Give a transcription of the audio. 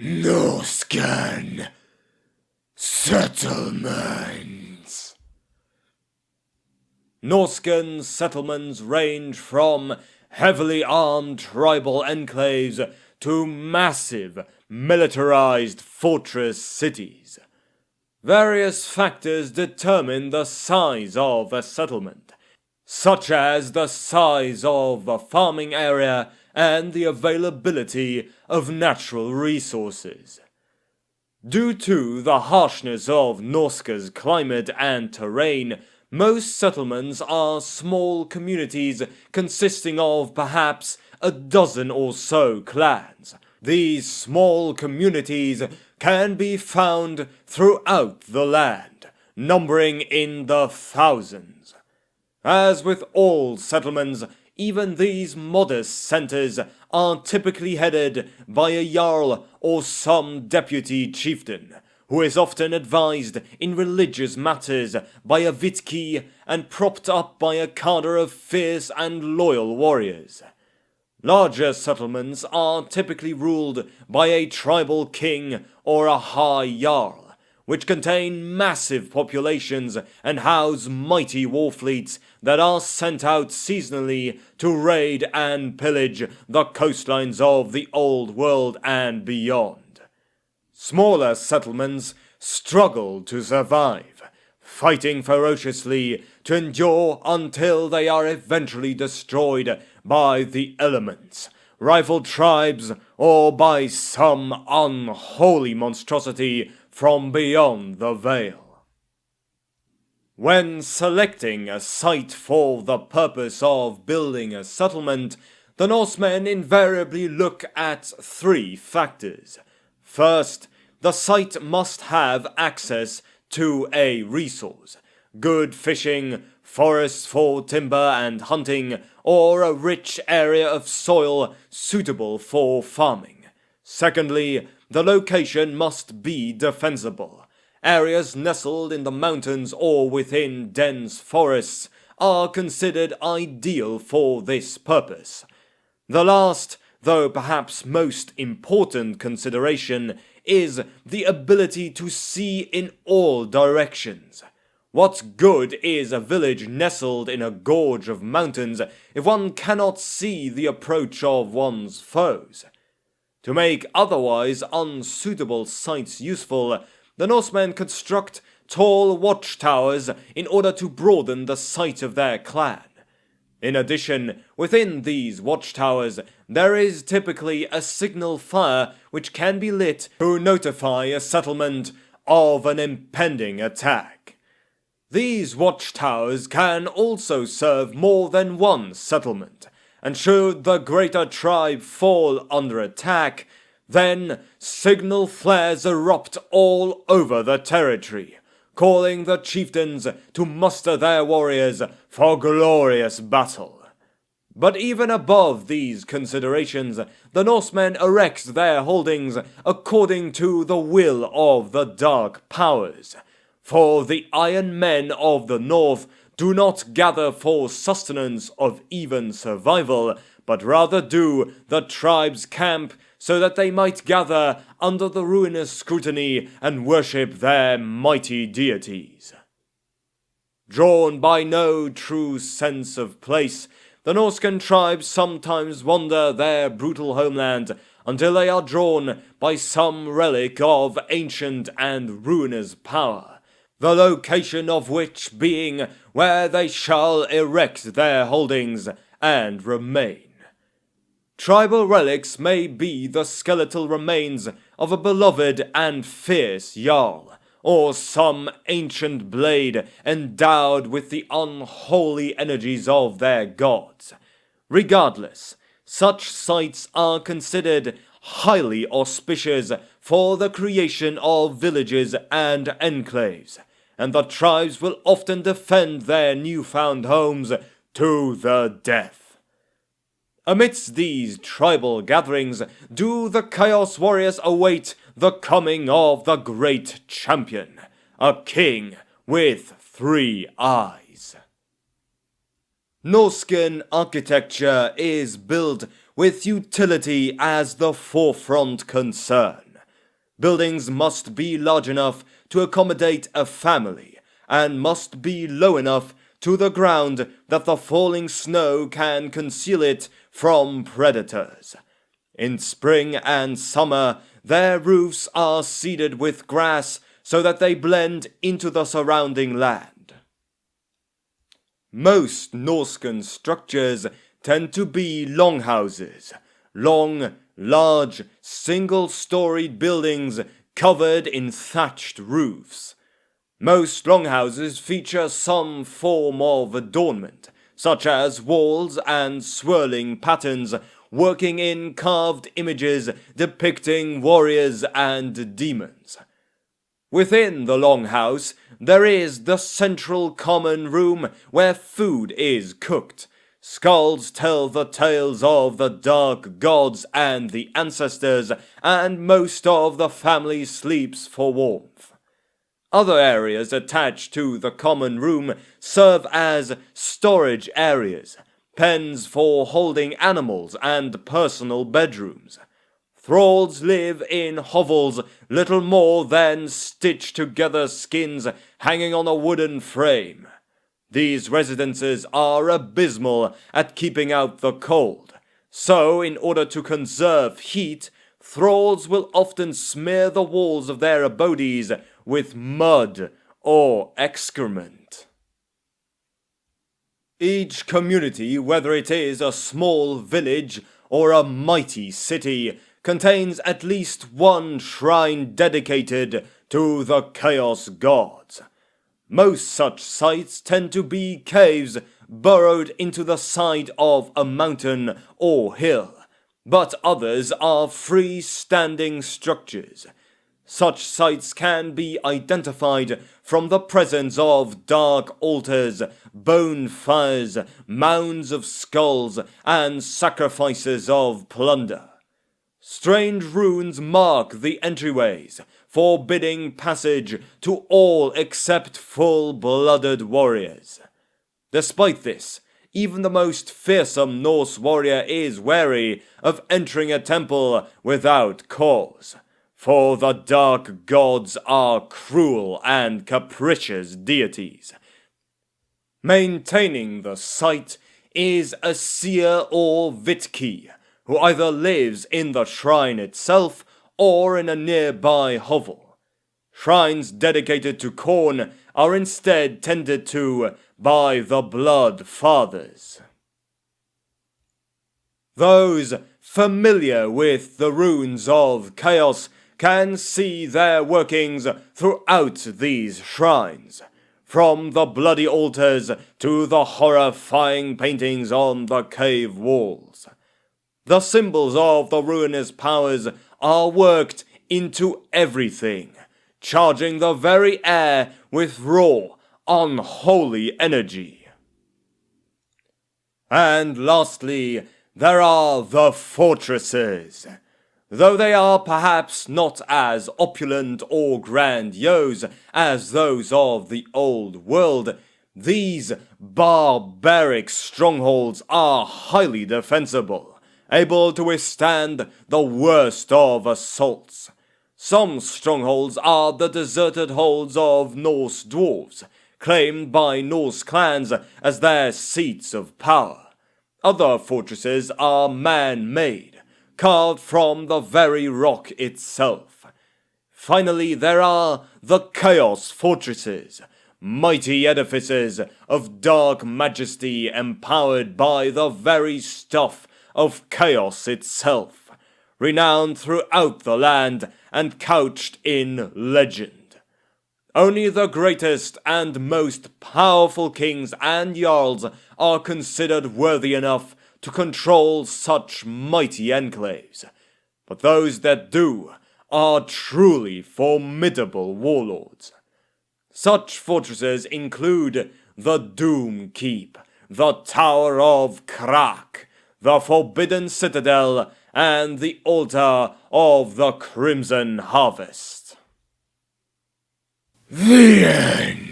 NORSCA settlements. NORSCA settlements range from heavily armed tribal enclaves to massive militarized fortress cities. Various factors determine the size of a settlement, such as the size of a farming area and the availability of natural resources. Due to the harshness of NORSCA's climate and terrain, most settlements are small communities consisting of perhaps a dozen or so clans. These small communities can be found throughout the land, numbering in the thousands. As with all settlements, even these modest centers are typically headed by a jarl or some deputy chieftain, who is often advised in religious matters by a Wiki and propped up by a cadre of fierce and loyal warriors. Larger settlements are typically ruled by a tribal king or a high jarl, which contain massive populations and house mighty war fleets that are sent out seasonally to raid and pillage the coastlines of the old world and beyond. Smaller settlements struggle to survive, fighting ferociously to endure until they are eventually destroyed by the elements, rival tribes, or by some unholy monstrosity from beyond the veil. When selecting a site for the purpose of building a settlement, the Norsemen invariably look at three factors. First, the site must have access to a resource: good fishing, forests for timber and hunting, or a rich area of soil suitable for farming. Secondly, the location must be defensible. Areas nestled in the mountains or within dense forests are considered ideal for this purpose. The last, though perhaps most important consideration, is the ability to see in all directions. What good is a village nestled in a gorge of mountains if one cannot see the approach of one's foes? To make otherwise unsuitable sites useful, the Norsemen construct tall watchtowers in order to broaden the sight of their clan. In addition, within these watchtowers, there is typically a signal fire which can be lit to notify a settlement of an impending attack. These watchtowers can also serve more than one settlement, and should the greater tribe fall under attack, then signal flares erupt all over the territory, calling the chieftains to muster their warriors for glorious battle. But even above these considerations, the Norsemen erect their holdings according to the will of the Dark Powers. For the Iron Men of the North do not gather for sustenance of even survival, but rather do the tribe's camp so that they might gather under the ruinous scrutiny and worship their mighty deities. Drawn by no true sense of place, the Norscan tribes sometimes wander their brutal homeland until they are drawn by some relic of ancient and ruinous power, the location of which being where they shall erect their holdings and remain. Tribal relics may be the skeletal remains of a beloved and fierce jarl, or some ancient blade endowed with the unholy energies of their gods. Regardless, such sites are considered highly auspicious for the creation of villages and enclaves, and the tribes will often defend their newfound homes to the death. Amidst these tribal gatherings do the Chaos Warriors await the coming of the great champion, a king with 3 eyes. Norscan architecture is built with utility as the forefront concern. Buildings must be large enough to accommodate a family, and must be low enough to the ground that the falling snow can conceal it from predators. In spring and summer, their roofs are seeded with grass so that they blend into the surrounding land. Most NORSCAN structures tend to be longhouses, long, large, single-storied buildings covered in thatched roofs. Most longhouses feature some form of adornment, such as walls and swirling patterns working in carved images depicting warriors and demons. Within the longhouse, there is the central common room where food is cooked. Skulls tell the tales of the dark gods and the ancestors, and most of the family sleeps for warmth. Other areas attached to the common room serve as storage areas, pens for holding animals, and personal bedrooms. Thralls live in hovels little more than stitched-together skins hanging on a wooden frame. These residences are abysmal at keeping out the cold, so in order to conserve heat, thralls will often smear the walls of their abodes with mud or excrement. Each community, whether it is a small village or a mighty city, contains at least one shrine dedicated to the Chaos Gods. Most such sites tend to be caves burrowed into the side of a mountain or hill, but others are free-standing structures. Such sites can be identified from the presence of dark altars, bonfires, mounds of skulls, and sacrifices of plunder. Strange runes mark the entryways, forbidding passage to all except full-blooded warriors. Despite this, even the most fearsome Norse warrior is wary of entering a temple without cause, for the dark gods are cruel and capricious deities. Maintaining the site is a seer or vitki, who either lives in the shrine itself or in a nearby hovel. Shrines dedicated to corn are instead tended to by the Blood Fathers. Those familiar with the runes of chaos can see their workings throughout these shrines, from the bloody altars to the horrifying paintings on the cave walls. The symbols of the ruinous powers are worked into everything, charging the very air with raw, unholy energy. And lastly, there are the fortresses. Though they are perhaps not as opulent or grandiose as those of the old world, these barbaric strongholds are highly defensible, able to withstand the worst of assaults. Some strongholds are the deserted holds of Norse dwarves, claimed by Norse clans as their seats of power. Other fortresses are man-made, carved from the very rock itself. Finally, there are the Chaos Fortresses, mighty edifices of dark majesty empowered by the very stuff of chaos itself, renowned throughout the land and couched in legend. Only the greatest and most powerful kings and jarls are considered worthy enough to control such mighty enclaves, but those that do are truly formidable warlords. Such fortresses include the Doom Keep, the Tower of Krak, the Forbidden Citadel, and the Altar of the Crimson Harvest. The end.